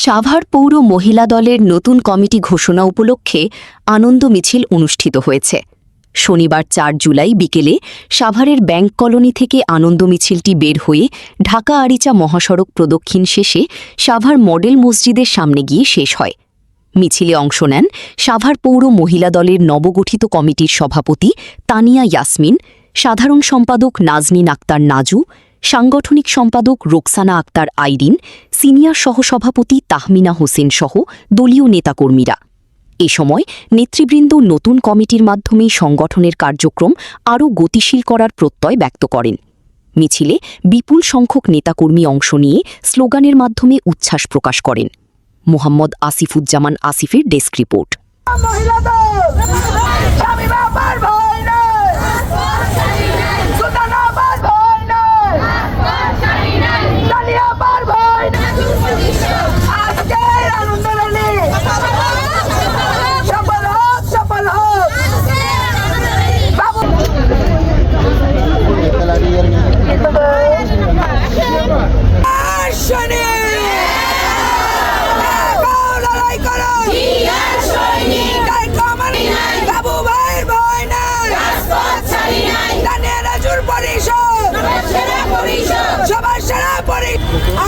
সাভার পৌর মহিলা দলের নতুন কমিটি ঘোষণা উপলক্ষে আনন্দ মিছিল অনুষ্ঠিত হয়েছে। শনিবার ৪ জুলাই বিকেলে সাভারের ব্যাংক কলোনি থেকে আনন্দ মিছিলটি বের হয়ে ঢাকা আরিচা মহাসড়ক প্রদক্ষিণ শেষে সাভার মডেল মসজিদের সামনে গিয়ে শেষ হয়। মিছিলে অংশ নেন সাভার পৌর মহিলা দলের নবগঠিত কমিটির সভাপতি তানিয়া ইয়াসমিন, সাধারণ সম্পাদক নাজনীন আক্তার নাজু, সাংগঠনিক সম্পাদক রোকসানা আক্তার আইরিন, সিনিয়র সহসভাপতি তাহমিনা হোসেন সহ দলীয় নেতাকর্মীরা। এ সময় নেতৃবৃন্দ নতুন কমিটির মাধ্যমেই সংগঠনের কার্যক্রম আরও গতিশীল করার প্রত্যয় ব্যক্ত করেন। মিছিলে বিপুল সংখ্যক নেতাকর্মী অংশ নিয়ে স্লোগানের মাধ্যমে উচ্ছ্বাস প্রকাশ করেন। মোহাম্মদ আসিফুজ্জামান আসিফের ডেস্ক রিপোর্ট।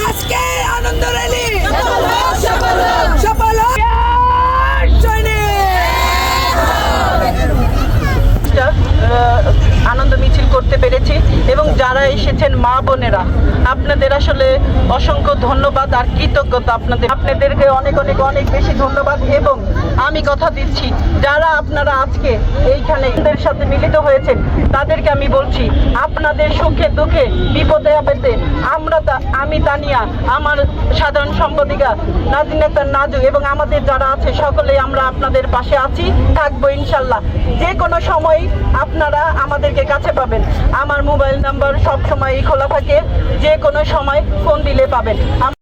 আজকে আনন্দ র্যালি আনন্দ মিছিল করতে পেরেছি এবং যারা এসেছেন মা বোনেরা, আপনাদের আসলে অসংখ্য ধন্যবাদ আর কৃতজ্ঞতা। আপনাদেরকে অনেক অনেক অনেক বেশি ধন্যবাদ। এবং আমি কথা দিচ্ছি, যারা আপনারা আজকে এইখানে এদের সাথে মিলিত হয়েছেন তাদেরকে আমি বলছি, আপনাদের সুখে দুঃখে বিপদে আপদে আমি তানিয়া, আমার সাধারণ সম্পাদিকা নাজনীন আক্তার নাজু এবং আমাদের যারা আছে সকলেই আমরা আপনাদের পাশে আছি, থাকবো ইনশাল্লাহ। যে কোনো সময় আপনারা আমাদেরকে কাছে পাবেন। আমার মোবাইল নাম্বার সব সময় খোলা থাকে, যে কোনো সময় ফোন দিলে পাবেন।